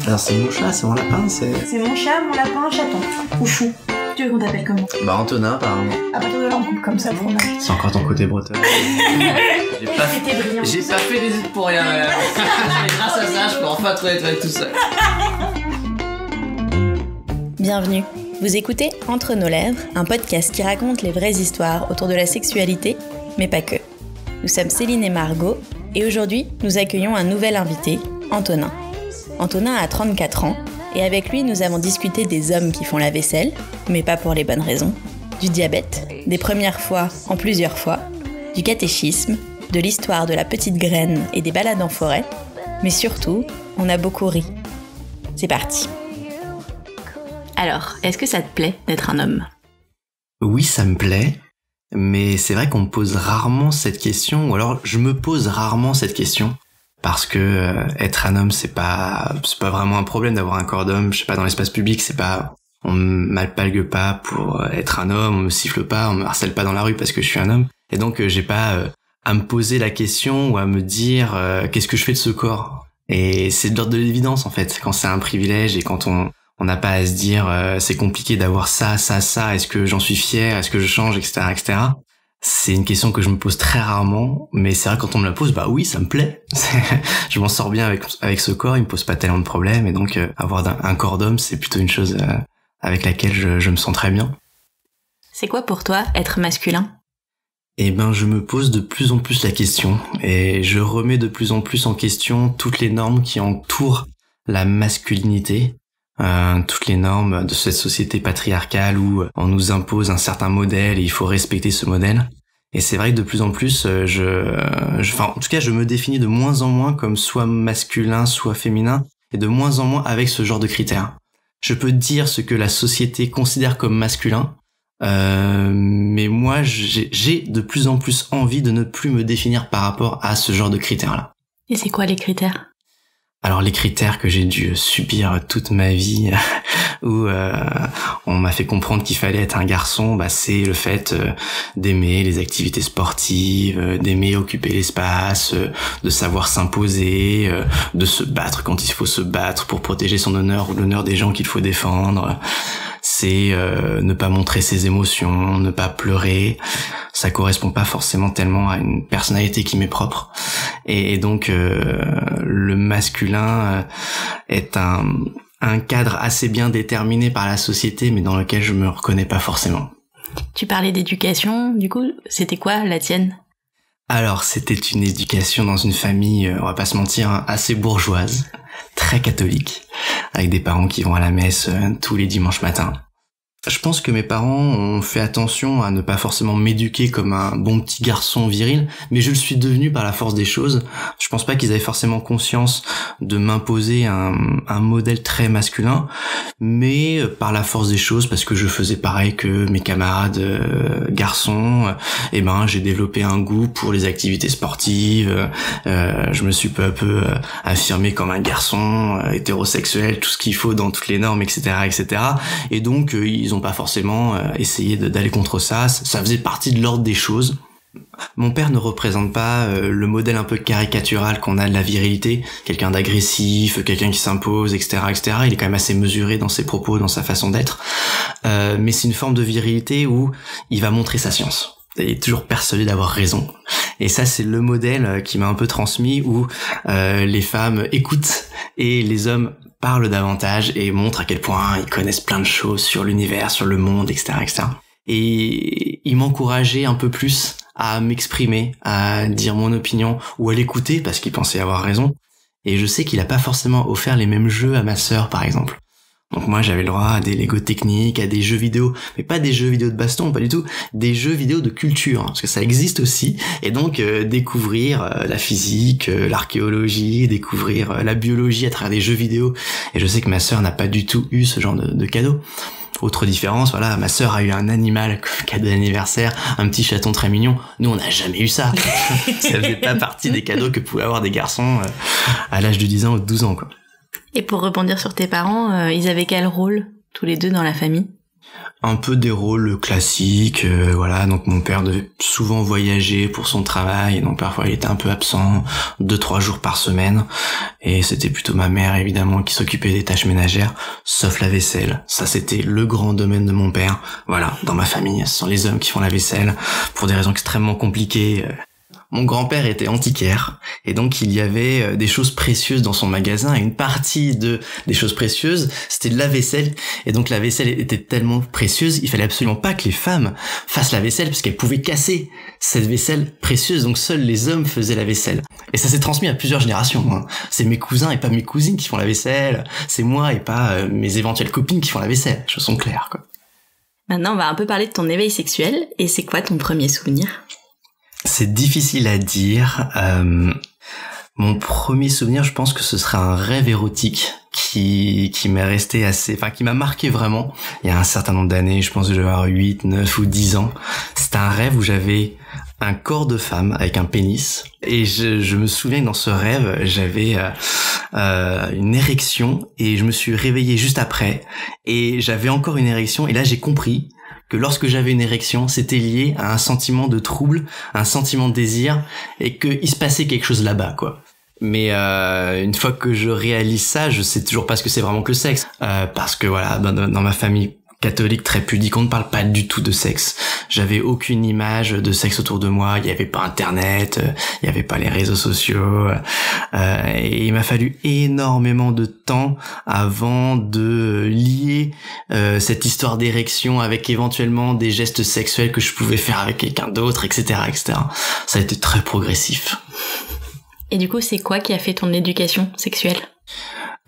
Alors c'est mon chat, c'est mon lapin, C'est mon chat, mon lapin, chaton. Ou chou. Tu veux qu'on t'appelle comment? Bah Antonin apparemment. À partir de là, on coupe comme ça, fromage. C'est encore ton côté breton. C'était brillant. J'ai pas fait des études pour rien, madame. Et grâce à ça, je peux enfin trouver les toilettes tout seul. Bienvenue. Vous écoutez Entre nos lèvres, un podcast qui raconte les vraies histoires autour de la sexualité, mais pas que. Nous sommes Céline et Margot, et aujourd'hui, nous accueillons un nouvel invité, Antonin. Antonin a 34 ans, et avec lui, nous avons discuté des hommes qui font la vaisselle, mais pas pour les bonnes raisons, du diabète, des premières fois en plusieurs fois, du catéchisme, de l'histoire de la petite graine et des balades en forêt, mais surtout, on a beaucoup ri. C'est parti. Alors, est-ce que ça te plaît d'être un homme ? Oui, ça me plaît, mais c'est vrai qu'on me pose rarement cette question, ou alors je me pose rarement cette question, parce que être un homme, c'est pas vraiment un problème d'avoir un corps d'homme. Je sais pas, dans l'espace public, c'est pas, on m'alpague pas pour être un homme, on me siffle pas, on me harcèle pas dans la rue parce que je suis un homme, et donc j'ai pas à me poser la question ou à me dire qu'est-ce que je fais de ce corps. Et c'est de l'ordre de l'évidence en fait, quand c'est un privilège et quand on n'a pas à se dire c'est compliqué d'avoir ça, est-ce que j'en suis fier, est-ce que je change, etc., etc. C'est une question que je me pose très rarement, mais c'est vrai quand on me la pose, bah oui, ça me plaît. Je m'en sors bien avec ce corps, il me pose pas tellement de problèmes, et donc avoir un corps d'homme, c'est plutôt une chose avec laquelle je me sens très bien. C'est quoi pour toi être masculin ? Eh ben, je me pose de plus en plus la question, et je remets de plus en plus en question toutes les normes qui entourent la masculinité. Toutes les normes de cette société patriarcale où on nous impose un certain modèle et il faut respecter ce modèle. Et c'est vrai que de plus en plus, en tout cas, je me définis de moins en moins comme soit masculin, soit féminin, et de moins en moins avec ce genre de critères. Je peux dire ce que la société considère comme masculin, mais moi, j'ai de plus en plus envie de ne plus me définir par rapport à ce genre de critères-là. Et c'est quoi les critères ? Alors les critères que j'ai dû subir toute ma vie, où on m'a fait comprendre qu'il fallait être un garçon, bah c'est le fait d'aimer les activités sportives, d'aimer occuper l'espace, de savoir s'imposer, de se battre quand il faut se battre pour protéger son honneur ou l'honneur des gens qu'il faut défendre. C'est ne pas montrer ses émotions, ne pas pleurer. Ça correspond pas forcément tellement à une personnalité qui m'est propre. Et donc le masculin est un cadre assez bien déterminé par la société, mais dans lequel je me reconnais pas forcément. Tu parlais d'éducation, du coup, c'était quoi la tienne ? Alors, c'était une éducation dans une famille, on va pas se mentir, assez bourgeoise, très catholique, avec des parents qui vont à la messe tous les dimanches matins. Je pense que mes parents ont fait attention à ne pas forcément m'éduquer comme un bon petit garçon viril, mais je le suis devenu par la force des choses. Je pense pas qu'ils avaient forcément conscience de m'imposer un modèle très masculin, mais par la force des choses, parce que je faisais pareil que mes camarades garçons, et ben j'ai développé un goût pour les activités sportives. Je me suis peu à peu affirmé comme un garçon hétérosexuel, tout ce qu'il faut dans toutes les normes, etc., etc. Et donc ils ont pas forcément essayé d'aller contre ça. Ça faisait partie de l'ordre des choses. Mon père ne représente pas le modèle un peu caricatural qu'on a de la virilité, quelqu'un d'agressif, quelqu'un qui s'impose, etc., etc. Il est quand même assez mesuré dans ses propos, dans sa façon d'être. Mais c'est une forme de virilité où il va montrer sa science. Il est toujours persuadé d'avoir raison. Et ça, c'est le modèle qui m'a un peu transmis, où les femmes écoutent et les hommes parlent davantage et montrent à quel point ils connaissent plein de choses sur l'univers, sur le monde, etc., etc. Et il m'encourageait un peu plus à m'exprimer, à dire mon opinion, ou à l'écouter parce qu'il pensait avoir raison. Et je sais qu'il a pas forcément offert les mêmes jeux à ma sœur, par exemple. Donc moi, j'avais le droit à des Lego techniques, à des jeux vidéo, mais pas des jeux vidéo de baston, pas du tout, des jeux vidéo de culture, parce que ça existe aussi, et donc découvrir la physique, l'archéologie, découvrir la biologie à travers des jeux vidéo, et je sais que ma sœur n'a pas du tout eu ce genre de cadeau. Autre différence, voilà, ma sœur a eu un animal comme cadeau d'anniversaire, un petit chaton très mignon. Nous, on n'a jamais eu ça. Ça faisait pas partie des cadeaux que pouvaient avoir des garçons à l'âge de 10 ans ou de 12 ans, quoi. Et pour rebondir sur tes parents, ils avaient quel rôle, tous les deux, dans la famille ? Un peu des rôles classiques, voilà. Donc mon père devait souvent voyager pour son travail, donc parfois il était un peu absent, 2-3 jours par semaine, et c'était plutôt ma mère évidemment qui s'occupait des tâches ménagères, sauf la vaisselle. Ça c'était le grand domaine de mon père. Voilà, dans ma famille, ce sont les hommes qui font la vaisselle, pour des raisons extrêmement compliquées. Mon grand-père était antiquaire, et donc il y avait des choses précieuses dans son magasin, et une partie des choses précieuses, c'était de la vaisselle, et donc la vaisselle était tellement précieuse, il fallait absolument pas que les femmes fassent la vaisselle, parce qu'elles pouvaient casser cette vaisselle précieuse, donc seuls les hommes faisaient la vaisselle. Et ça s'est transmis à plusieurs générations, hein. C'est mes cousins et pas mes cousines qui font la vaisselle, c'est moi et pas mes éventuelles copines qui font la vaisselle, les choses sont claires, quoi. Maintenant, on va un peu parler de ton éveil sexuel, et c'est quoi ton premier souvenir ? C'est difficile à dire. Mon premier souvenir, je pense que ce serait un rêve érotique qui m'est resté qui m'a marqué vraiment. Il y a un certain nombre d'années, je pense que je devais avoir 8, 9 ou 10 ans. C'était un rêve où j'avais un corps de femme avec un pénis. Et je me souviens que dans ce rêve, j'avais une érection et je me suis réveillé juste après. Et j'avais encore une érection et là j'ai compris que lorsque j'avais une érection, c'était lié à un sentiment de trouble, un sentiment de désir, et qu'il se passait quelque chose là-bas, quoi. Mais une fois que je réalise ça, je sais toujours pas ce que c'est vraiment que le sexe, parce que voilà, dans ma famille catholique très pudique, on ne parle pas du tout de sexe. J'avais aucune image de sexe autour de moi, il n'y avait pas internet, il n'y avait pas les réseaux sociaux, et il m'a fallu énormément de temps avant de lier cette histoire d'érection avec éventuellement des gestes sexuels que je pouvais faire avec quelqu'un d'autre, etc., etc. Ça a été très progressif. Et du coup, c'est quoi qui a fait ton éducation sexuelle ?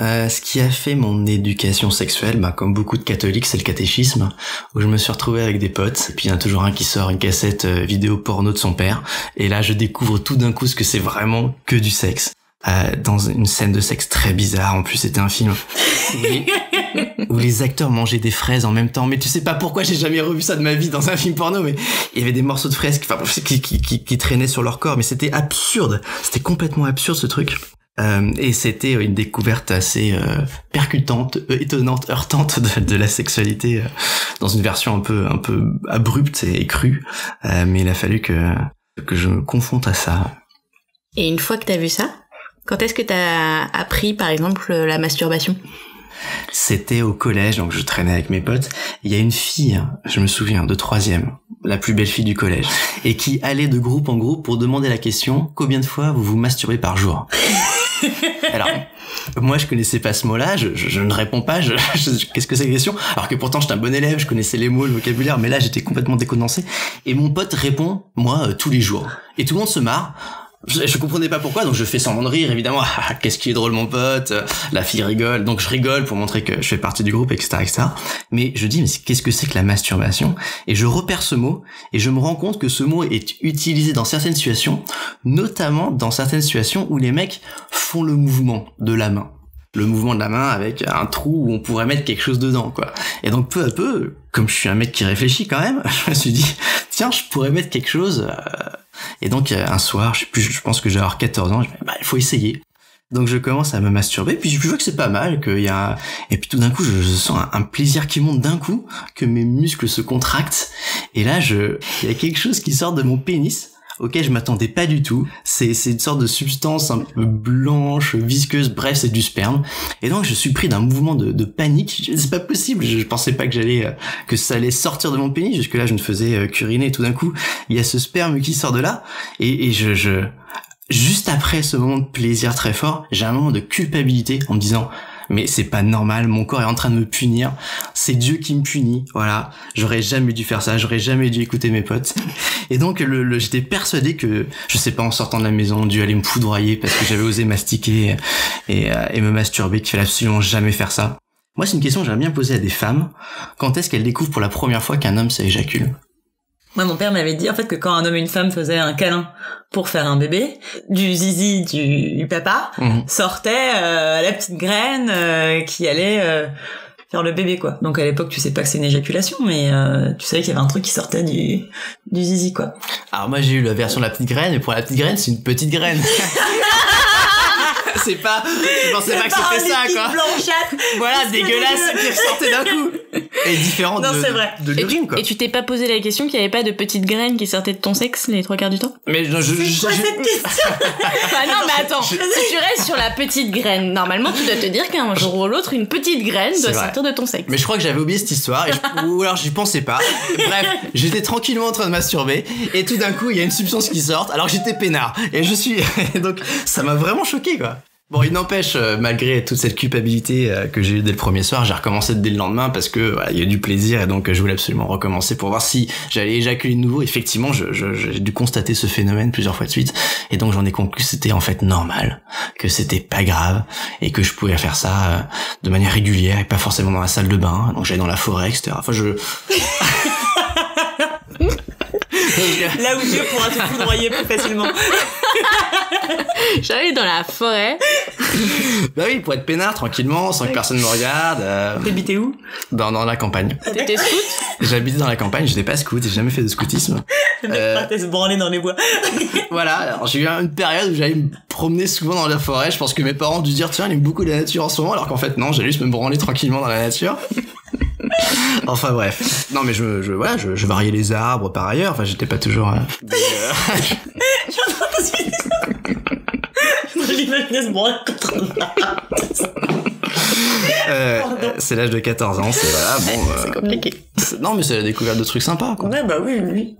Ce qui a fait mon éducation sexuelle, comme beaucoup de catholiques, c'est le catéchisme, où je me suis retrouvé avec des potes, et puis il y en a toujours un qui sort une cassette vidéo porno de son père, et là je découvre tout d'un coup ce que c'est vraiment que du sexe. Dans une scène de sexe très bizarre, en plus c'était un film où les acteurs mangeaient des fraises en même temps, mais tu sais pas pourquoi, j'ai jamais revu ça de ma vie dans un film porno, mais il y avait des morceaux de fraises qui traînaient sur leur corps, mais c'était absurde, c'était complètement absurde ce truc. Et c'était une découverte assez percutante, étonnante, heurtante de la sexualité dans une version un peu abrupte et crue. Mais il a fallu que je me confronte à ça. Et une fois que t'as vu ça, quand est-ce que t'as appris, par exemple, la masturbation ? C'était au collège, donc je traînais avec mes potes. Il y a une fille, je me souviens, de 3e, la plus belle fille du collège, et qui allait de groupe en groupe pour demander la question: combien de fois vous vous masturbez par jour? Alors, moi je connaissais pas ce mot-là, je ne réponds pas, qu'est-ce que c'est que question? Alors que pourtant j'étais un bon élève, je connaissais les mots, le vocabulaire, mais là j'étais complètement décondensé. Et mon pote répond, moi, tous les jours. Et tout le monde se marre. Je comprenais pas pourquoi, donc je fais semblant de rire, évidemment. Ah, qu'est-ce qui est drôle, mon pote. La fille rigole, donc je rigole pour montrer que je fais partie du groupe, etc., etc. Mais je dis, mais qu'est-ce que c'est que la masturbation? Et je repère ce mot, et je me rends compte que ce mot est utilisé dans certaines situations, notamment dans certaines situations où les mecs font le mouvement de la main. Le mouvement de la main avec un trou où on pourrait mettre quelque chose dedans, quoi. Et donc peu à peu, comme je suis un mec qui réfléchit quand même, je me suis dit, tiens, je pourrais mettre quelque chose. Et donc un soir, je pense que j'ai 14 ans, je me dis, il faut essayer. Donc je commence à me masturber, puis je vois que c'est pas mal, et puis tout d'un coup je sens un plaisir qui monte d'un coup, que mes muscles se contractent, et là il y a quelque chose qui sort de mon pénis, auquel je m'attendais pas du tout. C'est une sorte de substance un peu blanche, visqueuse, bref, c'est du sperme. Et donc je suis pris d'un mouvement de panique. C'est pas possible, je pensais pas que ça allait sortir de mon pénis. Jusque là je me faisais qu'uriner, et tout d'un coup il y a ce sperme qui sort de là, et juste après ce moment de plaisir très fort, j'ai un moment de culpabilité en me disant, mais c'est pas normal, mon corps est en train de me punir, c'est Dieu qui me punit, voilà, j'aurais jamais dû faire ça, j'aurais jamais dû écouter mes potes. Et donc j'étais persuadé que, je sais pas, en sortant de la maison, Dieu allait me foudroyer parce que j'avais osé mastiquer et me masturber, qu'il fallait absolument jamais faire ça. Moi, c'est une question que j'aimerais bien poser à des femmes. Quand est-ce qu'elles découvrent pour la première fois qu'un homme s'éjacule? Moi, mon père m'avait dit, en fait, que quand un homme et une femme faisaient un câlin pour faire un bébé, du zizi du papa sortait la petite graine qui allait faire le bébé, quoi. Donc à l'époque, tu sais pas que c'est une éjaculation, mais tu savais qu'il y avait un truc qui sortait du zizi, quoi. Alors moi, j'ai eu la version de la petite graine, et pour la petite graine, c'est une petite graine. Je pensais pas que c'était ça, quoi. Blanchâtre. Voilà, dégueulasse, qui ressortait d'un coup. est différente Non, c'est vrai. de l'urine, quoi. Et tu t'es pas posé la question qu'il y avait pas de petites graines qui sortaient de ton sexe les 3/4 du temps? Mais non, C'est quoi cette question? Bah non, mais attends, si tu restes sur la petite graine, normalement tu dois te dire qu'un jour ou l'autre, une petite graine doit sortir de ton sexe. Mais je crois que j'avais oublié cette histoire, ou alors j'y pensais pas. Bref, j'étais tranquillement en train de masturber, et tout d'un coup, il y a une substance qui sort, alors que j'étais peinard. Et donc, ça m'a vraiment choqué, quoi. Bon, il n'empêche, malgré toute cette culpabilité que j'ai eue dès le premier soir, j'ai recommencé dès le lendemain parce que voilà, il y a eu du plaisir et donc je voulais absolument recommencer pour voir si j'allais éjaculer de nouveau. Effectivement, j'ai dû constater ce phénomène plusieurs fois de suite et donc j'en ai conclu que c'était en fait normal, que c'était pas grave et que je pouvais faire ça de manière régulière et pas forcément dans la salle de bain. Donc j'allais dans la forêt, etc. Enfin, Là où Dieu pourra te foudroyer plus facilement. J'allais dans la forêt. Bah oui, pour être peinard tranquillement, sans que personne me regarde. T'habitais où? Dans la campagne. T'étais scout? J'habitais dans la campagne, j'étais pas scout, j'ai jamais fait de scoutisme. Le mec partait se branler dans les bois. Voilà, alors j'ai eu une période où j'allais me promener souvent dans la forêt. Je pense que mes parents ont dû dire tiens, il aime beaucoup la nature en ce moment, alors qu'en fait non, j'allais juste me branler tranquillement dans la nature. Enfin bref. Non mais je variais les arbres par ailleurs, enfin j'étais pas toujours... J'imaginais se branler contre c'est l'âge de 14 ans, c'est voilà, bon... C'est compliqué. Non mais c'est la découverte de trucs sympas, quoi. Ouais, bah oui.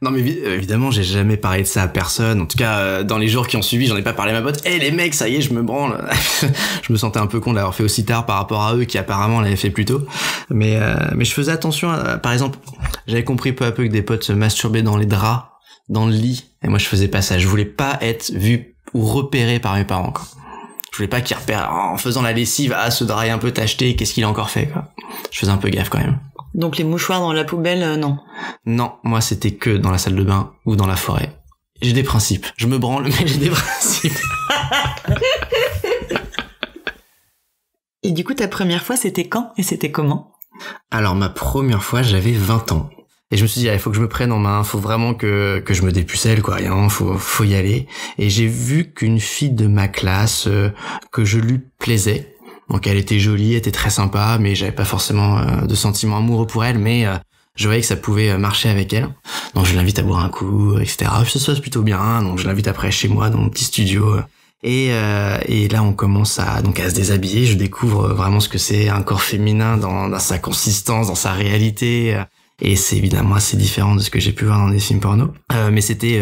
Non mais évidemment j'ai jamais parlé de ça à personne, en tout cas dans les jours qui ont suivi j'en ai pas parlé à ma pote. Les mecs, ça y est, je me branle. Je me sentais un peu con de l'avoir fait aussi tard par rapport à eux qui apparemment l'avaient fait plus tôt, mais je faisais attention par exemple, j'avais compris peu à peu que des potes se masturbaient dans les draps, dans le lit, et moi je faisais pas ça. Je voulais pas être vu ou repéré par mes parents, quoi. Je voulais pas qu'ils repèrent en faisant la lessive, ce drap est un peu tacheté, qu'est-ce qu'il a encore fait, quoi. Je faisais un peu gaffe quand même. Donc les mouchoirs dans la poubelle, non. Non, moi c'était que dans la salle de bain ou dans la forêt. J'ai des principes. Je me branle, mais j'ai des principes. Et du coup, ta première fois, c'était quand et c'était comment? Alors ma première fois, j'avais 20 ans. Et je me suis dit, il faut que je me prenne en main, faut vraiment que je me dépucelle, quoi. Faut y aller. Et j'ai vu qu'une fille de ma classe, que je lui plaisais. Donc elle était jolie, elle était très sympa, mais j'avais pas forcément de sentiments amoureux pour elle, mais je voyais que ça pouvait marcher avec elle. Donc je l'invite à boire un coup, etc. Ça se passe plutôt bien, donc je l'invite après chez moi dans mon petit studio. Et là on commence à se déshabiller, je découvre vraiment ce que c'est un corps féminin dans sa consistance, dans sa réalité. Et c'est évidemment assez différent de ce que j'ai pu voir dans des films porno. Mais c'était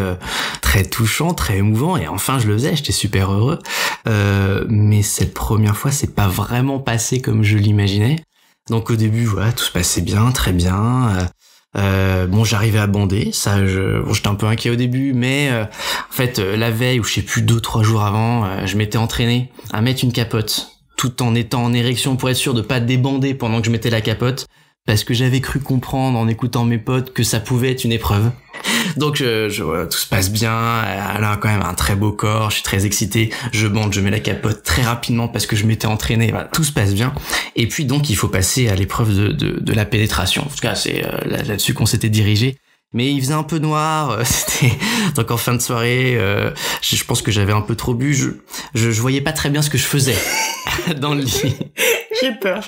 très touchant, très émouvant, et enfin je le faisais, j'étais super heureux. Mais cette première fois, c'est pas vraiment passé comme je l'imaginais. Donc au début, voilà, tout se passait bien, très bien. Bon, j'arrivais à bander, j'étais un peu inquiet au début, mais en fait, la veille, ou je sais plus, 2-3 jours avant, je m'étais entraîné à mettre une capote, tout en étant en érection pour être sûr de pas débander pendant que je mettais la capote. Parce que j'avais cru comprendre en écoutant mes potes que ça pouvait être une épreuve. Donc voilà, tout se passe bien, elle a quand même un très beau corps, je suis très excité, je bande, je mets la capote très rapidement parce que je m'étais entraîné, voilà, tout se passe bien. Et puis donc il faut passer à l'épreuve de la pénétration. En tout cas c'est là-dessus qu'on s'était dirigé. Mais il faisait un peu noir, c'était donc en fin de soirée, je pense que j'avais un peu trop bu, je voyais pas très bien ce que je faisais dans le lit. J'ai peur.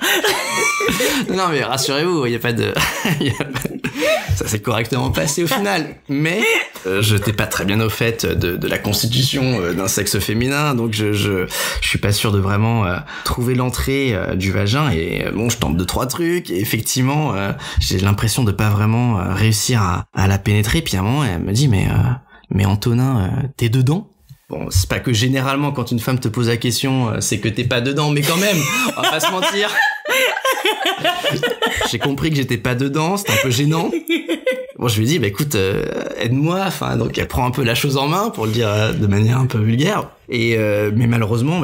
Non mais rassurez-vous, il y a pas de ça s'est correctement passé au final, mais je n'étais pas très bien au fait de la constitution d'un sexe féminin, donc je suis pas sûr de vraiment trouver l'entrée du vagin, et bon, je tente 2-3 trucs et effectivement j'ai l'impression de pas vraiment réussir à la pénétrer. Puis à un moment elle me dit mais Antonin, t'es dedans? Bon, c'est pas que généralement quand une femme te pose la question, c'est que t'es pas dedans, mais quand même, on va pas se mentir. J'ai compris que j'étais pas dedans, c'était un peu gênant. Bon, je lui dis, écoute, aide-moi. Enfin, donc elle prend un peu la chose en main, pour le dire de manière un peu vulgaire. Et mais malheureusement,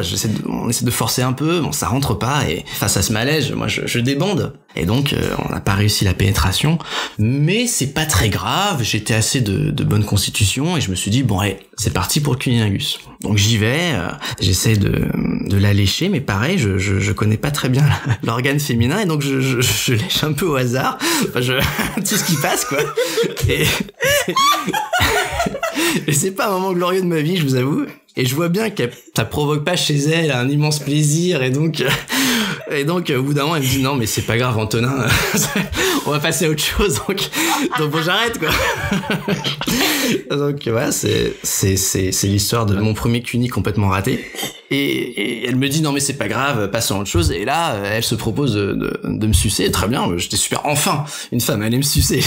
on essaie de forcer un peu, bon, ça rentre pas, et face à ce malaise, moi je débande. Et donc on n'a pas réussi la pénétration, mais c'est pas très grave, j'étais assez de bonne constitution, et je me suis dit bon allez, c'est parti pour le cunilingus. Donc j'y vais, j'essaie de la lécher, mais pareil, je connais pas très bien l'organe féminin, et donc je lèche un peu au hasard, enfin, tout ce qui passe, quoi. Et c'est pas un moment glorieux de ma vie, je vous avoue. Et je vois bien que ça provoque pas chez elle un immense plaisir, et donc Et donc, au bout d'un moment, elle me dit, non, mais c'est pas grave, Antonin, on va passer à autre chose, donc bon, j'arrête, quoi. Donc, voilà, c'est l'histoire de mon premier cuni complètement raté. Et elle me dit, non, mais c'est pas grave, passons à autre chose. Et là, elle se propose de me sucer. Très bien, j'étais super. Enfin, une femme allait me sucer.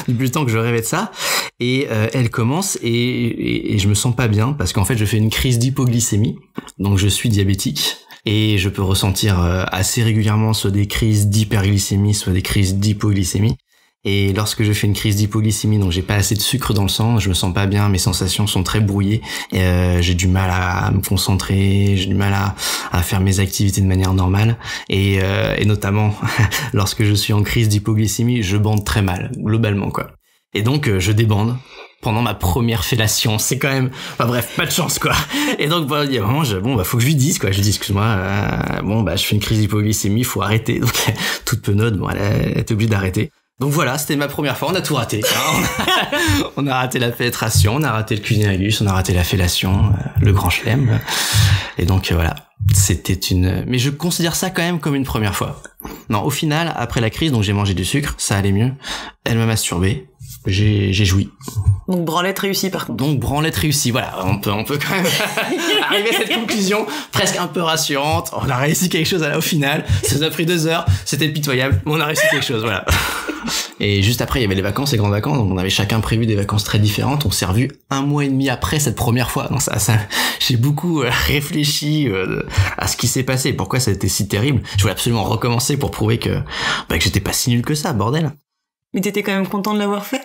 Depuis le temps que je rêvais de ça. Et elle commence et je me sens pas bien parce qu'en fait, je fais une crise d'hypoglycémie. Donc, je suis diabétique. Et je peux ressentir assez régulièrement soit des crises d'hyperglycémie, soit des crises d'hypoglycémie. Et lorsque je fais une crise d'hypoglycémie, donc j'ai pas assez de sucre dans le sang, je me sens pas bien, mes sensations sont très brouillées, j'ai du mal à me concentrer, j'ai du mal à faire mes activités de manière normale, et notamment lorsque je suis en crise d'hypoglycémie, je bande très mal, globalement, quoi. Et donc je débande pendant ma première fellation, c'est quand même, enfin bref, pas de chance, quoi. Et donc il y a un moment, faut que je lui dise, quoi. Je lui dis, excuse-moi, je fais une crise d'hypoglycémie, faut arrêter. Donc toute penaude, elle était obligée d'arrêter. Donc voilà, c'était ma première fois, on a tout raté. On a raté la pénétration, on a raté le cunilingus, on a raté la fellation, le grand chelem. Et donc voilà, c'était mais je considère ça quand même comme une première fois. Non, au final, après la crise, donc j'ai mangé du sucre, ça allait mieux. Elle m'a masturbé, j'ai joui. Donc branlette réussie par contre. Donc branlette réussie, voilà, on peut quand même arriver à cette conclusion presque un peu rassurante. On a réussi quelque chose au final, ça nous a pris 2 heures, c'était pitoyable, mais on a réussi quelque chose, voilà. Et juste après, il y avait les vacances, les grandes vacances, donc on avait chacun prévu des vacances très différentes. On s'est revus 1 mois et demi après cette première fois. Donc ça j'ai beaucoup réfléchi à ce qui s'est passé, pourquoi ça a été si terrible. Je voulais absolument recommencer pour prouver que j'étais pas si nul que ça, bordel. Mais t'étais quand même content de l'avoir fait?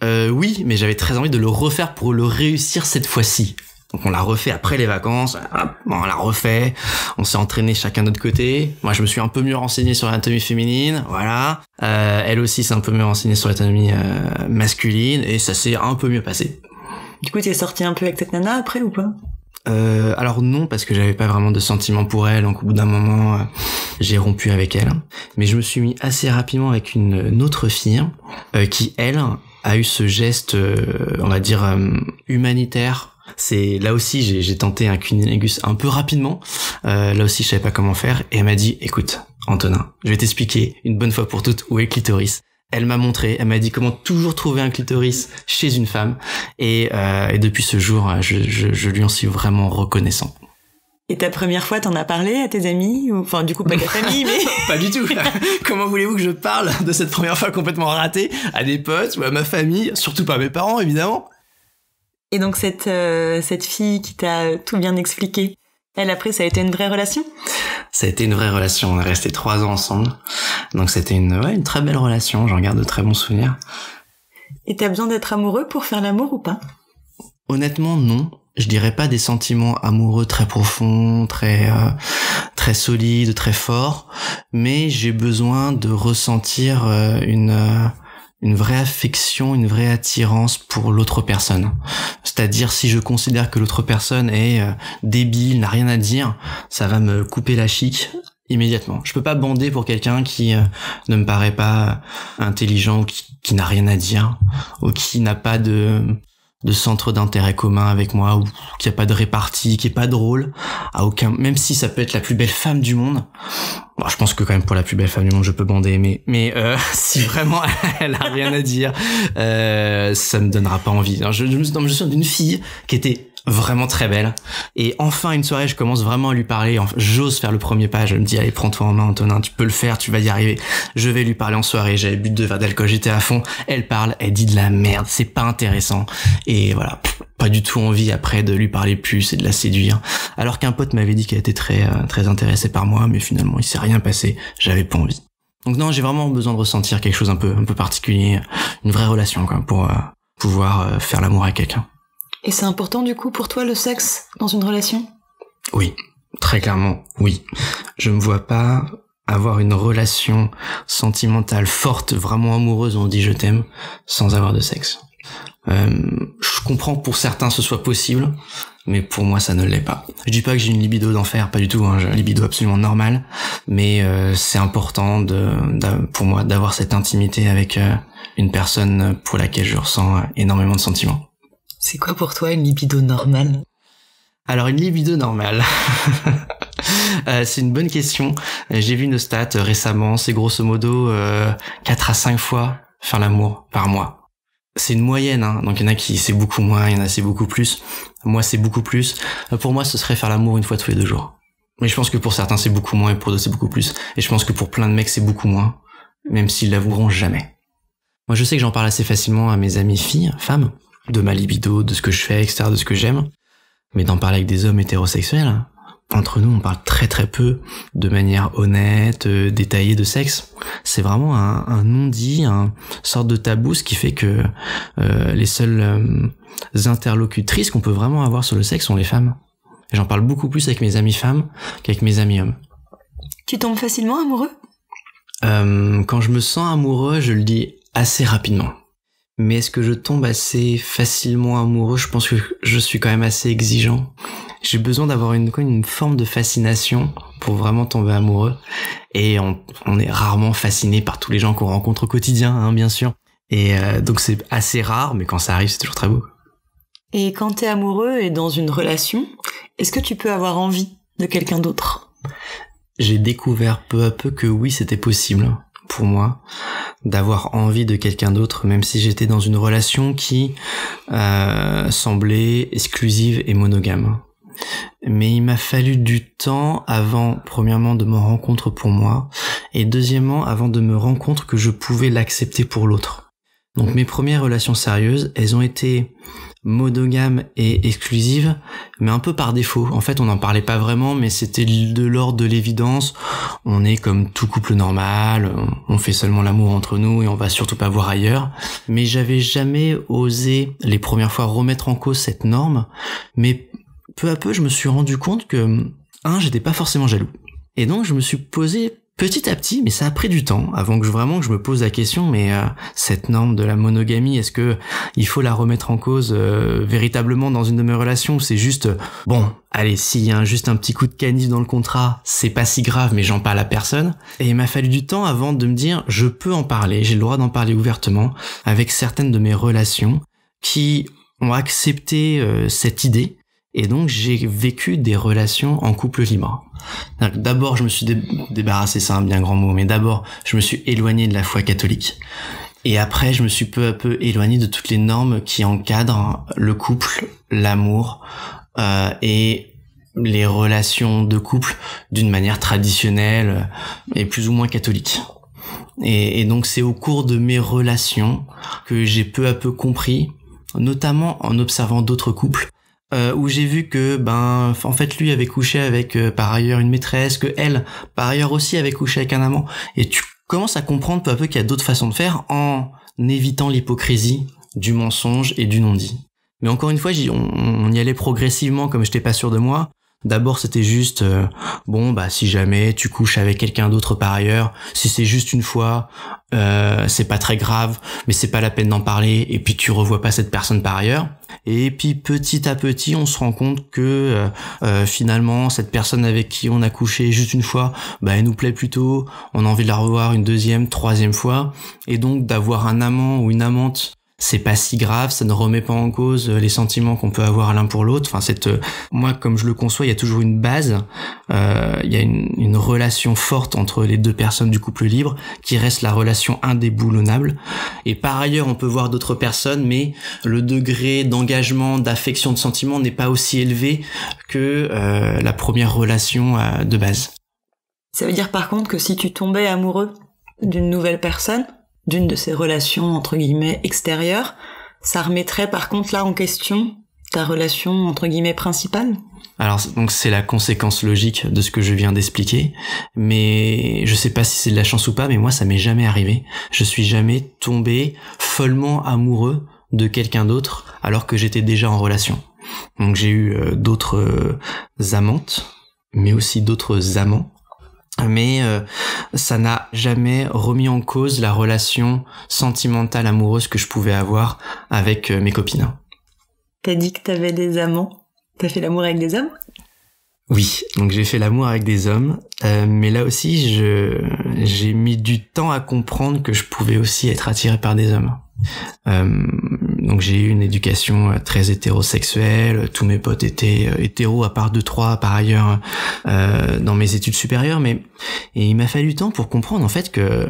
Oui, mais j'avais très envie de le refaire pour le réussir cette fois-ci. Donc on l'a refait après les vacances, on l'a refait, on s'est entraîné chacun de notre côté. Moi je me suis un peu mieux renseigné sur l'anatomie féminine, voilà. Elle aussi s'est un peu mieux renseignée sur l'anatomie masculine et ça s'est un peu mieux passé. Du coup t'es sorti un peu avec cette nana après ou pas? Alors non, parce que j'avais pas vraiment de sentiments pour elle, donc au bout d'un moment j'ai rompu avec elle. Mais je me suis mis assez rapidement avec une autre fille qui elle a eu ce geste, on va dire humanitaire. C'est là aussi j'ai tenté un cunilingus un peu rapidement. Là aussi je savais pas comment faire et elle m'a dit écoute Antonin, je vais t'expliquer une bonne fois pour toutes où est le clitoris. Elle m'a montré, elle m'a dit comment toujours trouver un clitoris chez une femme et depuis ce jour je lui en suis vraiment reconnaissant. Et ta première fois, t'en as parlé à tes amis? Enfin, du coup, pas ta famille, mais... Pas du tout. Comment voulez-vous que je parle de cette première fois complètement ratée à des potes ou à ma famille? Surtout pas à mes parents, évidemment. Et donc, cette fille qui t'a tout bien expliqué, elle, après, ça a été une vraie relation? Ça a été une vraie relation. On est restés 3 ans ensemble. Donc, c'était une très belle relation. J'en garde de très bons souvenirs. Et t'as besoin d'être amoureux pour faire l'amour ou pas? Honnêtement, non. Je dirais pas des sentiments amoureux très profonds, très solides, très forts, mais j'ai besoin de ressentir une vraie affection, une vraie attirance pour l'autre personne. C'est-à-dire si je considère que l'autre personne est débile, n'a rien à dire, ça va me couper la chic immédiatement. Je peux pas bander pour quelqu'un qui ne me paraît pas intelligent ou qui n'a rien à dire ou qui n'a pas de centre d'intérêt commun avec moi ou qui a pas de répartie, qui est pas drôle, même si ça peut être la plus belle femme du monde. Bon, je pense que quand même pour la plus belle femme du monde, je peux bander, mais si vraiment elle a rien à dire, ça me donnera pas envie. Alors, je me souviens d'une fille qui était vraiment très belle. Et enfin, une soirée, je commence vraiment à lui parler. J'ose faire le premier pas. Je me dis, allez, prends-toi en main, Antonin. Tu peux le faire. Tu vas y arriver. Je vais lui parler en soirée. J'avais bu 2 verres d'alcool. J'étais à fond. Elle parle. Elle dit de la merde. C'est pas intéressant. Et voilà. Pas du tout envie après de lui parler plus et de la séduire. Alors qu'un pote m'avait dit qu'elle était très, très intéressée par moi. Mais finalement, il s'est rien passé. J'avais pas envie. Donc non, j'ai vraiment besoin de ressentir quelque chose un peu particulier. Une vraie relation, quoi, pour pouvoir faire l'amour avec quelqu'un. Et c'est important du coup pour toi le sexe dans une relation? Oui, très clairement, oui. Je me vois pas avoir une relation sentimentale forte, vraiment amoureuse, on dit je t'aime, sans avoir de sexe. Je comprends que pour certains ce soit possible, mais pour moi ça ne l'est pas. Je dis pas que j'ai une libido d'enfer, pas du tout, hein, j'ai une libido absolument normale, mais c'est important pour moi d'avoir cette intimité avec une personne pour laquelle je ressens énormément de sentiments. C'est quoi pour toi une libido normale? Alors une libido normale, C'est une bonne question. J'ai vu une stat récemment, c'est grosso modo 4 à 5 fois faire l'amour par mois. C'est une moyenne, hein. Donc il y en a qui c'est beaucoup moins, il y en a c'est beaucoup plus. Moi c'est beaucoup plus. Pour moi ce serait faire l'amour une fois tous les 2 jours. Mais je pense que pour certains c'est beaucoup moins et pour d'autres c'est beaucoup plus. Et je pense que pour plein de mecs c'est beaucoup moins, même s'ils l'avoueront jamais. Moi je sais que j'en parle assez facilement à mes amies filles, femmes, de ma libido, de ce que je fais, etc., de ce que j'aime. Mais d'en parler avec des hommes hétérosexuels, entre nous on parle très très peu, de manière honnête, détaillée de sexe. C'est vraiment un non-dit, une sorte de tabou, ce qui fait que les seules interlocutrices qu'on peut vraiment avoir sur le sexe sont les femmes. Et j'en parle beaucoup plus avec mes amis femmes qu'avec mes amis hommes. Tu tombes facilement amoureux ? Quand je me sens amoureux, je le dis assez rapidement. Mais est-ce que je tombe assez facilement amoureux ? Je pense que je suis quand même assez exigeant. J'ai besoin d'avoir une forme de fascination pour vraiment tomber amoureux. Et on est rarement fasciné par tous les gens qu'on rencontre au quotidien, hein, bien sûr. Et donc c'est assez rare, mais quand ça arrive, c'est toujours très beau. Et quand t'es amoureux et dans une relation, est-ce que tu peux avoir envie de quelqu'un d'autre ? J'ai découvert peu à peu que oui, c'était possible pour moi d'avoir envie de quelqu'un d'autre, même si j'étais dans une relation qui semblait exclusive et monogame. Mais il m'a fallu du temps avant, premièrement, de me rendre compte pour moi, et deuxièmement, avant de me rendre compte que je pouvais l'accepter pour l'autre. Donc mes premières relations sérieuses, elles ont été monogames et exclusives, mais un peu par défaut. En fait, on n'en parlait pas vraiment, mais c'était de l'ordre de l'évidence. On est comme tout couple normal, on fait seulement l'amour entre nous et on va surtout pas voir ailleurs. Mais j'avais jamais osé, les premières fois, remettre en cause cette norme, mais peu à peu, je me suis rendu compte que, j'étais pas forcément jaloux. Et donc, je me suis posé petit à petit, mais ça a pris du temps, avant que je me pose la question, mais cette norme de la monogamie, est-ce que il faut la remettre en cause véritablement dans une de mes relations, ou c'est juste, allez, s'il y a juste un petit coup de canif dans le contrat, c'est pas si grave, mais j'en parle à personne. Et il m'a fallu du temps avant de me dire, je peux en parler, j'ai le droit d'en parler ouvertement, avec certaines de mes relations, qui ont accepté cette idée. Et donc, j'ai vécu des relations en couple libre. D'abord, je me suis débarrassé, c'est un bien grand mot, mais d'abord, je me suis éloigné de la foi catholique. Et après, je me suis peu à peu éloigné de toutes les normes qui encadrent le couple, l'amour, et les relations de couple d'une manière traditionnelle et plus ou moins catholique. Et donc, c'est au cours de mes relations que j'ai peu à peu compris, notamment en observant d'autres couples, où j'ai vu que en fait lui avait couché avec par ailleurs une maîtresse, que elle par ailleurs aussi avait couché avec un amant, et tu commences à comprendre peu à peu qu'il y a d'autres façons de faire en évitant l'hypocrisie du mensonge et du non-dit. Mais encore une fois, on y allait progressivement, comme j'étais pas sûr de moi. D'abord, c'était juste, si jamais tu couches avec quelqu'un d'autre par ailleurs, si c'est juste une fois, c'est pas très grave, mais c'est pas la peine d'en parler, et puis tu revois pas cette personne par ailleurs. Et puis petit à petit, on se rend compte que finalement, cette personne avec qui on a couché juste une fois, elle nous plaît plutôt, on a envie de la revoir une deuxième, troisième fois, et donc d'avoir un amant ou une amante, c'est pas si grave, ça ne remet pas en cause les sentiments qu'on peut avoir l'un pour l'autre. Enfin, moi, comme je le conçois, il y a toujours une base, il y a une relation forte entre les deux personnes du couple libre, qui reste la relation indéboulonnable. Et par ailleurs, on peut voir d'autres personnes, mais le degré d'engagement, d'affection, de sentiment n'est pas aussi élevé que la première relation de base. Ça veut dire par contre que si tu tombais amoureux d'une nouvelle personne, d'une de ces relations entre guillemets extérieures, ça remettrait par contre là en question ta relation entre guillemets principale ? Alors donc c'est la conséquence logique de ce que je viens d'expliquer, mais je sais pas si c'est de la chance ou pas, mais moi ça m'est jamais arrivé. Je suis jamais tombé follement amoureux de quelqu'un d'autre alors que j'étais déjà en relation. Donc j'ai eu d'autres amantes, mais aussi d'autres amants. Mais ça n'a jamais remis en cause la relation sentimentale amoureuse que je pouvais avoir avec mes copines. T'as dit que t'avais des amants. T'as fait l'amour avec des hommes ? Oui, donc j'ai fait l'amour avec des hommes, mais là aussi j'ai mis du temps à comprendre que je pouvais aussi être attiré par des hommes. Donc j'ai eu une éducation très hétérosexuelle, tous mes potes étaient hétéros à part 2-3 par ailleurs dans mes études supérieures, et il m'a fallu temps pour comprendre en fait que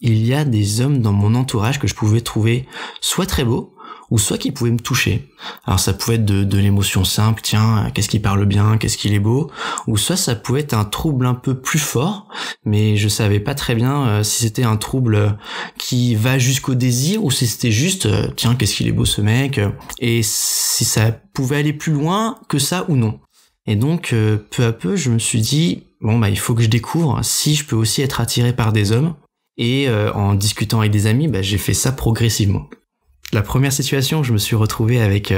il y a des hommes dans mon entourage que je pouvais trouver soit très beaux, ou soit qui pouvaient me toucher. Alors ça pouvait être de l'émotion simple, tiens, qu'est-ce qu'il parle bien, qu'est-ce qu'il est beau, ou soit ça pouvait être un trouble un peu plus fort, mais je savais pas très bien si c'était un trouble qui va jusqu'au désir, ou si c'était juste, tiens, qu'est-ce qu'il est beau ce mec, et si ça pouvait aller plus loin que ça ou non. Et donc, peu à peu, je me suis dit, il faut que je découvre si je peux aussi être attiré par des hommes, et en discutant avec des amis, j'ai fait ça progressivement. La première situation où je me suis retrouvé avec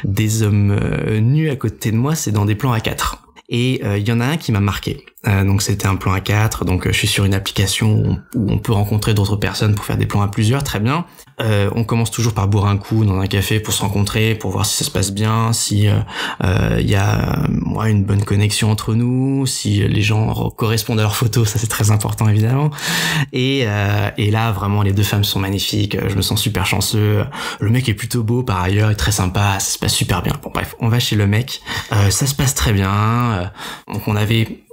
des hommes nus à côté de moi, c'est dans des plans A4. Et il y en a un qui m'a marqué. Donc c'était un plan A4, donc je suis sur une application où on peut rencontrer d'autres personnes pour faire des plans à plusieurs, très bien. On commence toujours par boire un coup dans un café pour se rencontrer, pour voir si ça se passe bien, si y a une bonne connexion entre nous, si les gens correspondent à leurs photos, ça c'est très important évidemment. Et là vraiment les deux femmes sont magnifiques, je me sens super chanceux. Le mec est plutôt beau par ailleurs, est très sympa, ça se passe super bien. Bon bref, on va chez le mec, ça se passe très bien. Donc on avait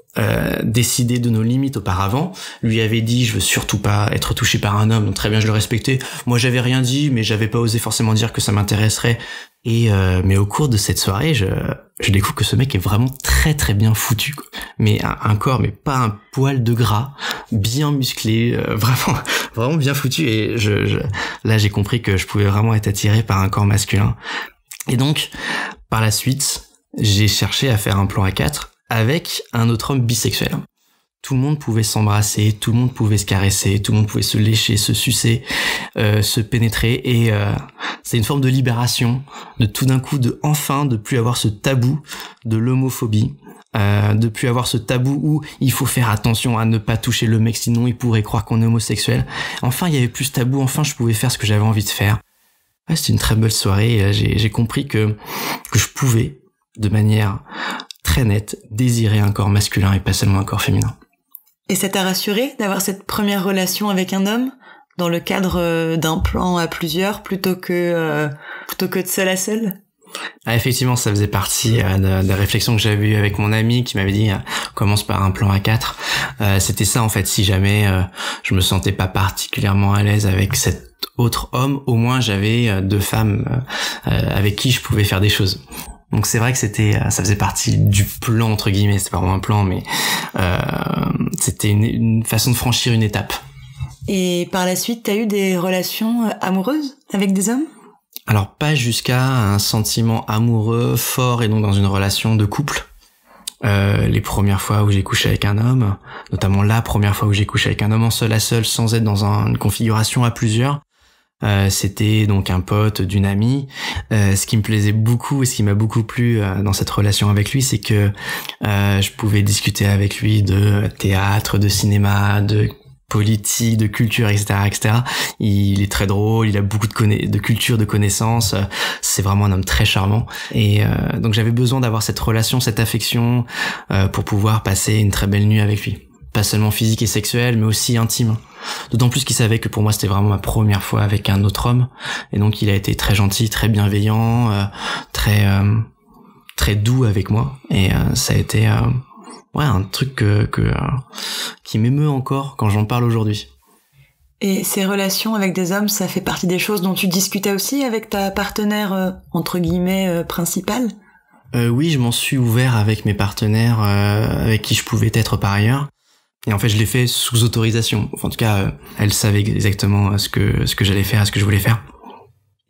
décidé de nos limites auparavant, lui avait dit je veux surtout pas être touché par un homme, donc très bien je le respectais. Moi j'avais rien dit, mais j'avais pas osé forcément dire que ça m'intéresserait. Et mais au cours de cette soirée, je découvre que ce mec est vraiment très très bien foutu, quoi. Mais un corps, mais pas un poil de gras, bien musclé, vraiment bien foutu. Et là j'ai compris que je pouvais vraiment être attiré par un corps masculin. Et donc par la suite, j'ai cherché à faire un plan A4 avec un autre homme bisexuel. Tout le monde pouvait s'embrasser, tout le monde pouvait se caresser, tout le monde pouvait se lécher, se sucer, se pénétrer, et c'est une forme de libération, de tout d'un coup de plus avoir ce tabou de l'homophobie, de plus avoir ce tabou où il faut faire attention à ne pas toucher le mec sinon il pourrait croire qu'on est homosexuel. Enfin il y avait plus ce tabou, enfin je pouvais faire ce que j'avais envie de faire. Ouais, c'était une très belle soirée, et j'ai compris que je pouvais, de manière très nette, désirer un corps masculin et pas seulement un corps féminin. Et ça t'a rassuré d'avoir cette première relation avec un homme dans le cadre d'un plan à plusieurs plutôt que de seul à seul? Ah, effectivement, ça faisait partie des réflexions que j'avais eues avec mon ami qui m'avait dit commence par un plan A4. C'était ça en fait, si jamais je me sentais pas particulièrement à l'aise avec cet autre homme, au moins j'avais deux femmes avec qui je pouvais faire des choses. Donc c'est vrai que ça faisait partie du plan entre guillemets, c'était pas vraiment un plan, mais c'était une façon de franchir une étape. Et par la suite, t'as eu des relations amoureuses avec des hommes? Alors pas jusqu'à un sentiment amoureux fort et donc dans une relation de couple. Les premières fois où j'ai couché avec un homme, notamment la première fois où j'ai couché avec un homme en seul à seul sans être dans une configuration à plusieurs, c'était donc un pote d'une amie. Ce qui me plaisait beaucoup et ce qui m'a beaucoup plu dans cette relation avec lui, c'est que je pouvais discuter avec lui de théâtre, de cinéma, de politique, de culture, etc. Il est très drôle, il a beaucoup de culture, de connaissances. C'est vraiment un homme très charmant. Et donc j'avais besoin d'avoir cette relation, cette affection pour pouvoir passer une très belle nuit avec lui. Pas seulement physique et sexuelle, mais aussi intime. D'autant plus qu'il savait que pour moi c'était vraiment ma première fois avec un autre homme. Et donc il a été très gentil, très bienveillant, très doux avec moi. Et ça a été un truc qui m'émeut encore quand j'en parle aujourd'hui. Et ces relations avec des hommes, ça fait partie des choses dont tu discutais aussi avec ta partenaire entre guillemets principale? Oui, je m'en suis ouvert avec mes partenaires avec qui je pouvais être par ailleurs. Et en fait, je l'ai fait sous autorisation. Enfin, en tout cas, elle savait exactement ce que j'allais faire, ce que je voulais faire.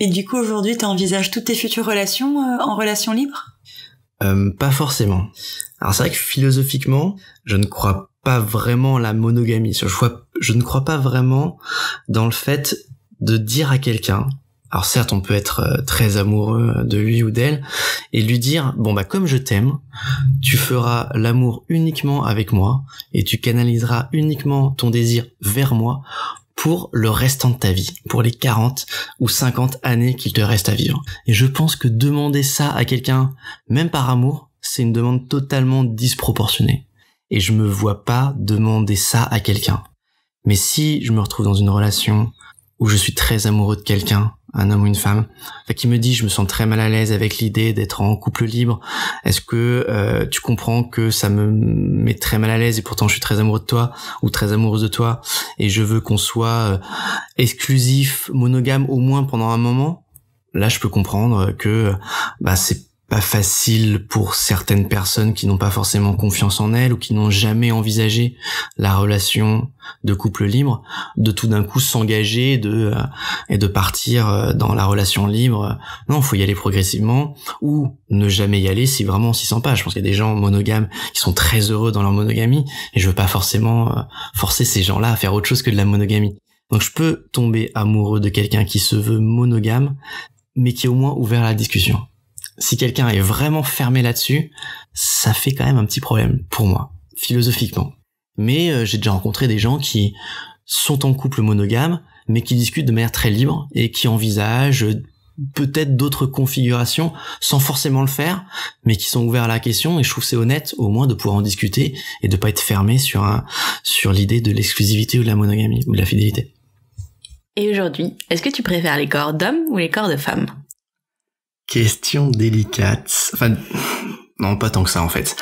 Et du coup, aujourd'hui, t'envisages toutes tes futures relations en relation libre? Pas forcément. Alors c'est vrai que philosophiquement, je ne crois pas vraiment à la monogamie. Je ne crois pas vraiment dans le fait de dire à quelqu'un, alors certes on peut être très amoureux de lui ou d'elle, et lui dire comme je t'aime, tu feras l'amour uniquement avec moi, et tu canaliseras uniquement ton désir vers moi pour le restant de ta vie, pour les 40 ou 50 années qu'il te reste à vivre. Et je pense que demander ça à quelqu'un, même par amour, c'est une demande totalement disproportionnée. Et je me vois pas demander ça à quelqu'un. Mais si je me retrouve dans une relation où je suis très amoureux de quelqu'un, un homme ou une femme, qui me dit je me sens très mal à l'aise avec l'idée d'être en couple libre, est-ce que tu comprends que ça me met très mal à l'aise et pourtant je suis très amoureux de toi ou très amoureuse de toi et je veux qu'on soit exclusif, monogame au moins pendant un moment. Là je peux comprendre que c'est pas facile pour certaines personnes qui n'ont pas forcément confiance en elles ou qui n'ont jamais envisagé la relation de couple libre, de tout d'un coup s'engager et de partir dans la relation libre. Non, faut y aller progressivement ou ne jamais y aller si vraiment on s'y sent pas. Je pense qu'il y a des gens monogames qui sont très heureux dans leur monogamie et je veux pas forcément forcer ces gens-là à faire autre chose que de la monogamie. Donc je peux tomber amoureux de quelqu'un qui se veut monogame mais qui est au moins ouvert à la discussion. Si quelqu'un est vraiment fermé là-dessus, ça fait quand même un petit problème pour moi, philosophiquement. Mais j'ai déjà rencontré des gens qui sont en couple monogame, mais qui discutent de manière très libre et qui envisagent peut-être d'autres configurations sans forcément le faire, mais qui sont ouverts à la question. Et je trouve que c'est honnête, au moins, de pouvoir en discuter et de pas être fermé sur l'idée de l'exclusivité ou de la monogamie ou de la fidélité. Et aujourd'hui, est-ce que tu préfères les corps d'hommes ou les corps de femmes ? Question délicate. Enfin, non, pas tant que ça en fait.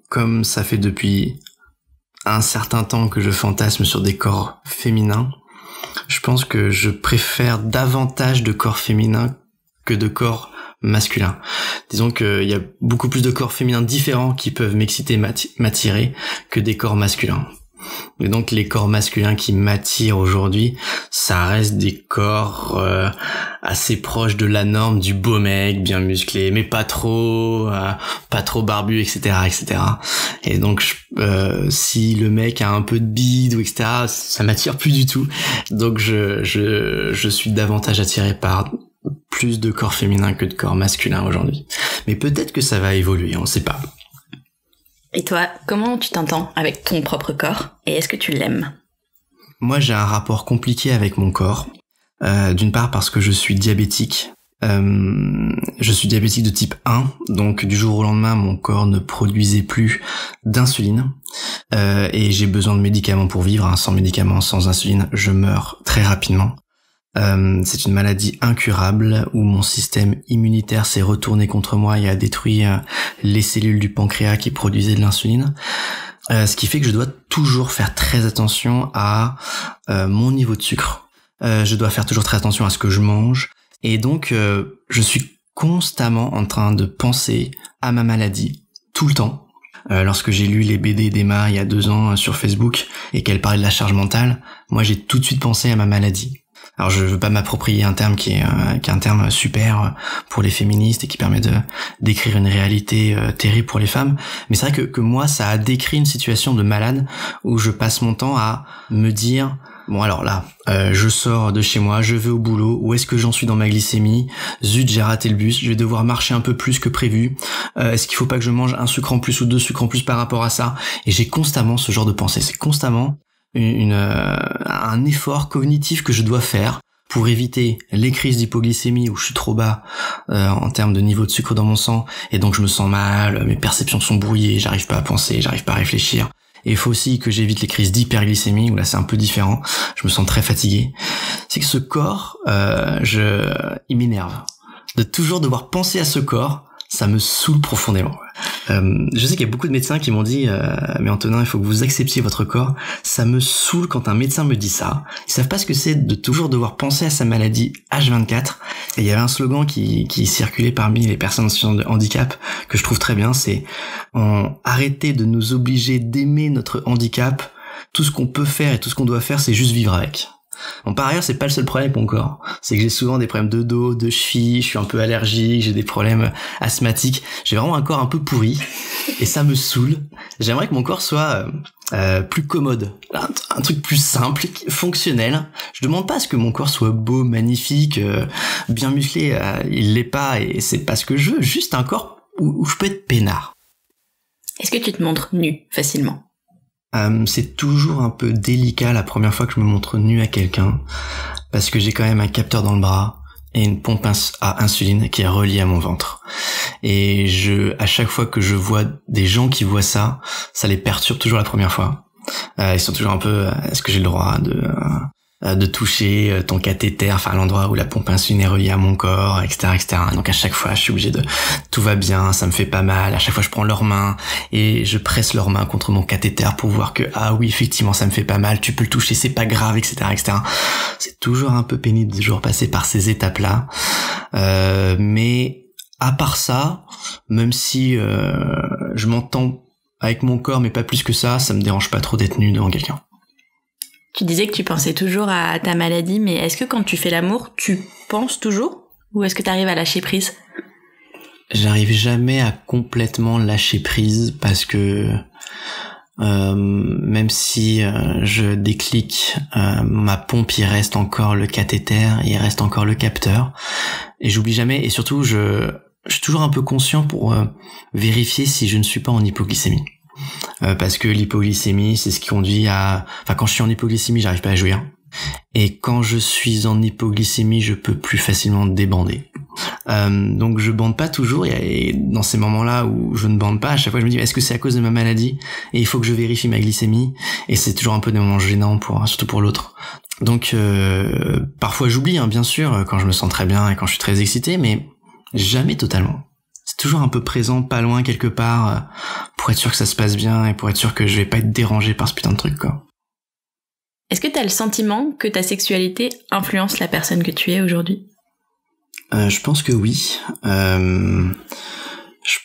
Comme ça fait depuis un certain temps que je fantasme sur des corps féminins, je pense que je préfère davantage de corps féminins que de corps masculins. Disons qu'il y a beaucoup plus de corps féminins différents qui peuvent m'exciter, m'attirer, que des corps masculins. Et donc les corps masculins qui m'attirent aujourd'hui, ça reste des corps assez proches de la norme du beau mec, bien musclé, mais pas trop barbu, etc., etc. Et donc si le mec a un peu de bide ou etc., ça m'attire plus du tout. Donc je suis davantage attiré par plus de corps féminins que de corps masculins aujourd'hui. Mais peut-être que ça va évoluer, on sait pas. Et toi, comment tu t'entends avec ton propre corps et est-ce que tu l'aimes ? Moi, j'ai un rapport compliqué avec mon corps. D'une part parce que je suis diabétique. Je suis diabétique de type 1, donc du jour au lendemain, mon corps ne produisait plus d'insuline. Et j'ai besoin de médicaments pour vivre. Sans médicaments, sans insuline, je meurs très rapidement. C'est une maladie incurable où mon système immunitaire s'est retourné contre moi et a détruit les cellules du pancréas qui produisaient de l'insuline. Ce qui fait que je dois toujours faire très attention à mon niveau de sucre. Je dois faire toujours très attention à ce que je mange. Et donc, je suis constamment en train de penser à ma maladie, tout le temps. Lorsque j'ai lu les BD d'Emma il y a 2 ans sur Facebook et qu'elle parlait de la charge mentale, moi j'ai tout de suite pensé à ma maladie. Alors je veux pas m'approprier un terme qui est un terme super pour les féministes et qui permet de décrire une réalité terrible pour les femmes, mais c'est vrai que moi ça a décrit une situation de malade où je passe mon temps à me dire bon alors là, je sors de chez moi, je vais au boulot, où est-ce que j'en suis dans ma glycémie ? Zut, j'ai raté le bus, je vais devoir marcher un peu plus que prévu. Est-ce qu'il faut pas que je mange un sucre en plus ou 2 sucres en plus par rapport à ça ? Et j'ai constamment ce genre de pensée, c'est constamment un effort cognitif que je dois faire pour éviter les crises d'hypoglycémie où je suis trop bas en termes de niveau de sucre dans mon sang et donc je me sens mal, mes perceptions sont brouillées, j'arrive pas à penser, j'arrive pas à réfléchir. Et il faut aussi que j'évite les crises d'hyperglycémie où là c'est un peu différent, je me sens très fatigué. C'est que ce corps, il m'énerve. De toujours devoir penser à ce corps, ça me saoule profondément. Je sais qu'il y a beaucoup de médecins qui m'ont dit mais Antonin, il faut que vous acceptiez votre corps. Ça me saoule quand un médecin me dit ça. Ils savent pas ce que c'est de toujours devoir penser à sa maladie H24. Et il y avait un slogan qui circulait parmi les personnes en situation de handicap que je trouve très bien, c'est arrêtez de nous obliger d'aimer notre handicap. Tout ce qu'on peut faire et tout ce qu'on doit faire, c'est juste vivre avec. Bon, par ailleurs, c'est pas le seul problème avec mon corps. C'est que j'ai souvent des problèmes de dos, de cheville, je suis un peu allergique, j'ai des problèmes asthmatiques. J'ai vraiment un corps un peu pourri et ça me saoule. J'aimerais que mon corps soit plus commode, un truc plus simple, fonctionnel. Je demande pas à ce que mon corps soit beau, magnifique, bien musclé. Il l'est pas et c'est pas ce que je veux. Juste un corps où je peux être peinard. Est-ce que tu te montres nu facilement ? C'est toujours un peu délicat la première fois que je me montre nu à quelqu'un parce que j'ai quand même un capteur dans le bras et une pompe à insuline qui est reliée à mon ventre. Et à chaque fois que je vois des gens qui voient ça les perturbe toujours la première fois. Ils sont toujours un peu, est-ce que j'ai le droit de toucher ton cathéter, enfin l'endroit où la pompe insuline est reliée à mon corps, etc., etc. Donc à chaque fois, je suis obligé tout va bien, ça me fait pas mal. À chaque fois, je prends leurs mains et je presse leurs mains contre mon cathéter pour voir que ah oui, effectivement, ça me fait pas mal. Tu peux le toucher, c'est pas grave, etc., etc. C'est toujours un peu pénible de toujours passer par ces étapes-là, mais à part ça, même si je m'entends avec mon corps, mais pas plus que ça me dérange pas trop d'être nu devant quelqu'un. Tu disais que tu pensais toujours à ta maladie, mais est-ce que quand tu fais l'amour, tu penses toujours? Ou est-ce que tu arrives à lâcher prise? J'arrive jamais à complètement lâcher prise parce que même si je déclic, ma pompe, il reste encore le cathéter, il reste encore le capteur, et j'oublie jamais, et surtout je suis toujours un peu conscient pour vérifier si je ne suis pas en hypoglycémie. Parce que l'hypoglycémie, c'est ce qui conduit à... Enfin, quand je suis en hypoglycémie, j'arrive pas à jouir. Et quand je suis en hypoglycémie, je peux plus facilement débander. Donc je bande pas toujours, et dans ces moments-là où je ne bande pas, à chaque fois je me dis est-ce que c'est à cause de ma maladie et il faut que je vérifie ma glycémie, et c'est toujours un peu des moments gênants surtout pour l'autre. Donc parfois j'oublie, bien sûr, quand je me sens très bien et quand je suis très excité, mais jamais totalement. C'est toujours un peu présent, pas loin quelque part, pour être sûr que ça se passe bien et pour être sûr que je vais pas être dérangé par ce putain de truc, quoi. Est-ce que t'as le sentiment que ta sexualité influence la personne que tu es aujourd'hui? Je pense que oui. Je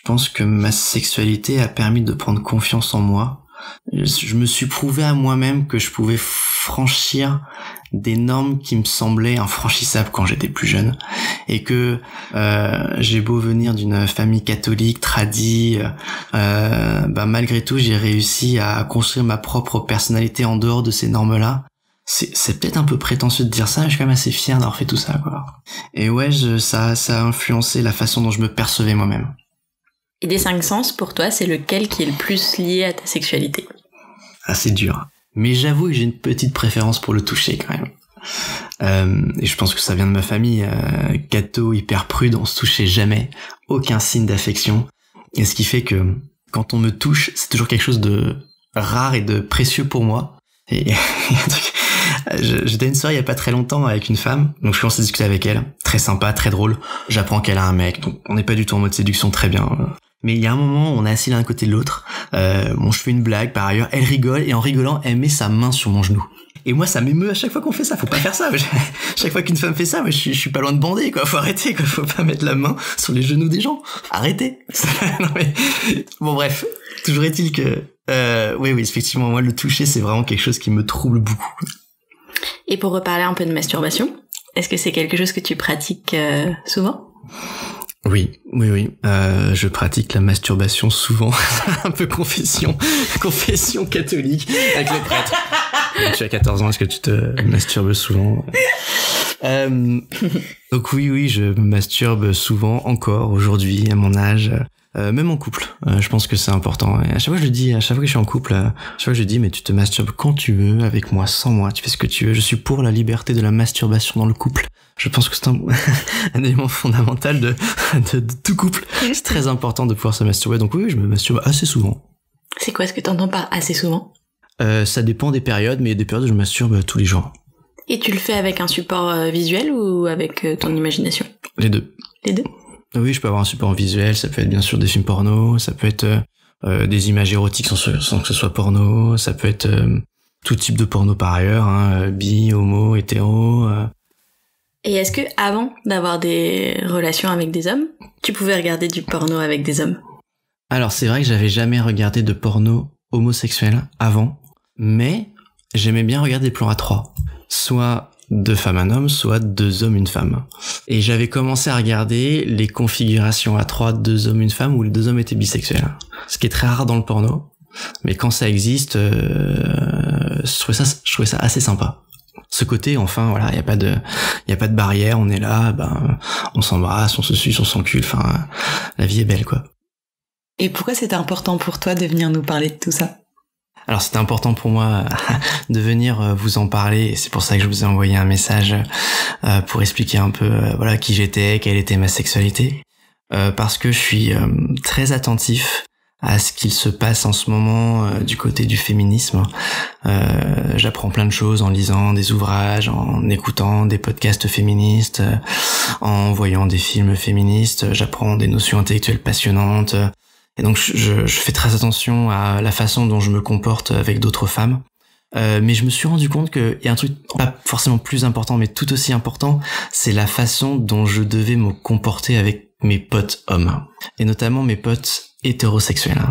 pense que ma sexualité a permis de prendre confiance en moi. Je me suis prouvé à moi-même que je pouvais franchir des normes qui me semblaient infranchissables quand j'étais plus jeune, et que j'ai beau venir d'une famille catholique tradie, malgré tout j'ai réussi à construire ma propre personnalité en dehors de ces normes-là. C'est peut-être un peu prétentieux de dire ça, mais je suis quand même assez fier d'avoir fait tout ça, quoi. Et ouais, ça a influencé la façon dont je me percevais moi-même. Et des 5 sens, pour toi, c'est lequel qui est le plus lié à ta sexualité? Ah, c'est dur. Mais j'avoue que j'ai une petite préférence pour le toucher, quand même. Et je pense que ça vient de ma famille. Catho, hyper prude, on se touchait jamais. Aucun signe d'affection. Et ce qui fait que, quand on me touche, c'est toujours quelque chose de rare et de précieux pour moi. Et j'étais à une soirée il y a pas très longtemps avec une femme, donc je commence à discuter avec elle. Très sympa, très drôle. J'apprends qu'elle a un mec, donc on n'est pas du tout en mode séduction, très bien. Mais il y a un moment, on est assis l'un à côté de l'autre. Je fais une blague par ailleurs, elle rigole, et en rigolant, elle met sa main sur mon genou. Et moi, ça m'émeut à chaque fois qu'on fait ça. Faut pas faire ça. Chaque fois qu'une femme fait ça, moi, je suis pas loin de bander, quoi. Faut arrêter, quoi. Faut pas mettre la main sur les genoux des gens. Arrêtez. Non, mais... Bon, bref. Toujours est-il que, oui, effectivement, moi, le toucher, c'est vraiment quelque chose qui me trouble beaucoup. Et pour reparler un peu de masturbation, est-ce que c'est quelque chose que tu pratiques souvent? Oui. Je pratique la masturbation souvent. Un peu confession catholique avec le prêtre. Donc, tu as 14 ans, est-ce que tu te masturbes souvent? Donc oui, je me masturbe souvent encore aujourd'hui à mon âge. Même en couple, je pense que c'est important. Et à chaque fois je le dis, à chaque fois que je suis en couple, à chaque fois je dis mais tu te masturbes quand tu veux, avec moi, sans moi, tu fais ce que tu veux. Je suis pour la liberté de la masturbation dans le couple. Je pense que c'est un élément fondamental de tout couple. C'est très important de pouvoir se masturber. Donc oui, je me masturbe assez souvent. C'est quoi ce que t'entends par assez souvent? Ça dépend des périodes, mais il y a des périodes où je me masturbe tous les jours. Et tu le fais avec un support visuel ou avec ton imagination? Les deux. Les deux? Oui, je peux avoir un support visuel, ça peut être bien sûr des films porno, ça peut être des images érotiques sans que ce soit porno, ça peut être tout type de porno par ailleurs, bi, homo, hétéro. Et est-ce que avant d'avoir des relations avec des hommes, tu pouvais regarder du porno avec des hommes? Alors c'est vrai que j'avais jamais regardé de porno homosexuel avant, mais j'aimais bien regarder des plans à 3. Soit 2 femmes un homme, soit 2 hommes une femme. Et j'avais commencé à regarder les configurations à 3, 2 hommes une femme, où les 2 hommes étaient bisexuels. Ce qui est très rare dans le porno, mais quand ça existe, je trouvais ça assez sympa. Ce côté, enfin, voilà, il y a pas de barrière, on est là, on s'embrasse, on se suce, on s'encule, enfin, la vie est belle, quoi. Et pourquoi c'était important pour toi de venir nous parler de tout ça? Alors c'était important pour moi de venir vous en parler, et c'est pour ça que je vous ai envoyé un message pour expliquer un peu qui j'étais, quelle était ma sexualité, parce que je suis très attentif à ce qu'il se passe en ce moment du côté du féminisme. J'apprends plein de choses en lisant des ouvrages, en écoutant des podcasts féministes, en voyant des films féministes. J'apprends des notions intellectuelles passionnantes. Et donc je fais très attention à la façon dont je me comporte avec d'autres femmes. Mais je me suis rendu compte qu'il y a un truc pas forcément plus important, mais tout aussi important, c'est la façon dont je devais me comporter avec mes potes hommes. Et notamment mes potes hétérosexuels.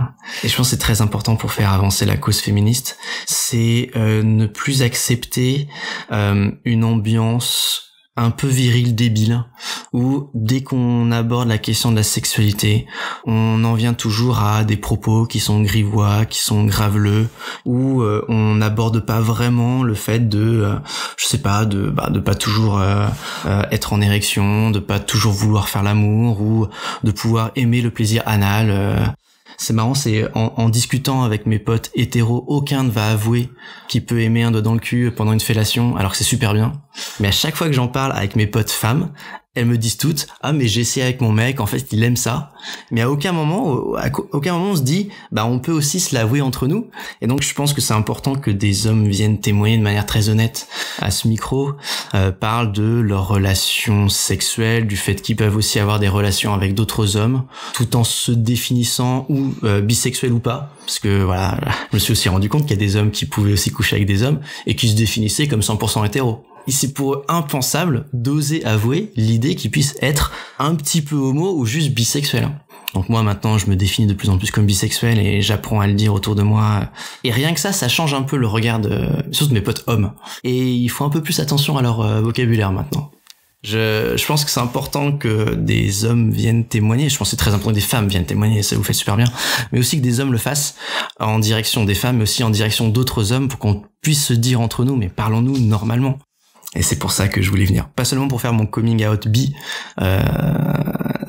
Et je pense que c'est très important pour faire avancer la cause féministe, c'est ne plus accepter une ambiance un peu viril débile, où dès qu'on aborde la question de la sexualité, on en vient toujours à des propos qui sont grivois, qui sont graveleux, où on n'aborde pas vraiment le fait de, de pas toujours être en érection, de pas toujours vouloir faire l'amour, ou de pouvoir aimer le plaisir anal. C'est marrant, c'est en discutant avec mes potes hétéros, aucun ne va avouer qu'il peut aimer un doigt dans le cul pendant une fellation, alors que c'est super bien. Mais à chaque fois que j'en parle avec mes potes femmes, elles me disent toutes, ah mais j'ai essayé avec mon mec, en fait il aime ça. Mais à aucun moment on se dit, on peut aussi se l'avouer entre nous. Et donc je pense que c'est important que des hommes viennent témoigner de manière très honnête à ce micro, parlent de leurs relations sexuelles, du fait qu'ils peuvent aussi avoir des relations avec d'autres hommes, tout en se définissant ou bisexuels ou pas. Parce que voilà, je me suis aussi rendu compte qu'il y a des hommes qui pouvaient aussi coucher avec des hommes et qui se définissaient comme 100% hétéros. Et c'est pour eux impensable d'oser avouer l'idée qu'ils puissent être un petit peu homo ou juste bisexuel. Donc moi maintenant je me définis de plus en plus comme bisexuel et j'apprends à le dire autour de moi. Et rien que ça change un peu le regard surtout de mes potes hommes. Et il faut un peu plus attention à leur vocabulaire maintenant. Je pense que c'est important que des hommes viennent témoigner. Je pense que c'est très important que des femmes viennent témoigner, ça vous fait super bien. Mais aussi que des hommes le fassent en direction des femmes, mais aussi en direction d'autres hommes pour qu'on puisse se dire entre nous, mais parlons-nous normalement. Et c'est pour ça que je voulais venir. Pas seulement pour faire mon coming out bi.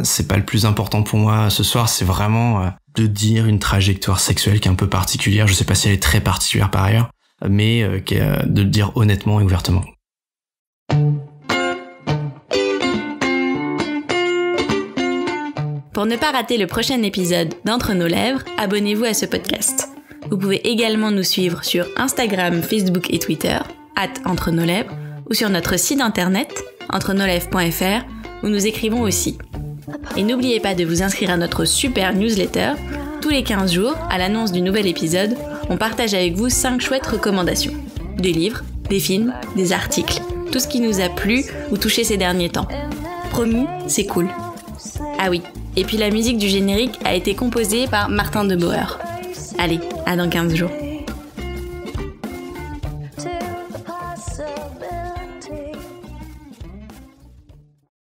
C'est pas le plus important pour moi ce soir, c'est vraiment de dire une trajectoire sexuelle qui est un peu particulière. Je sais pas si elle est très particulière par ailleurs, mais de le dire honnêtement et ouvertement. Pour ne pas rater le prochain épisode d'Entre nos lèvres, abonnez-vous à ce podcast. Vous pouvez également nous suivre sur Instagram, Facebook et Twitter, @entrenoslèvres, ou sur notre site internet, entrenoslèvres.fr, où nous écrivons aussi. Et n'oubliez pas de vous inscrire à notre super newsletter. Tous les 15 jours, à l'annonce du nouvel épisode, on partage avec vous 5 chouettes recommandations. Des livres, des films, des articles, tout ce qui nous a plu ou touché ces derniers temps. Promis, c'est cool. Ah oui, et puis la musique du générique a été composée par Martin de Boer. Allez, à dans 15 jours.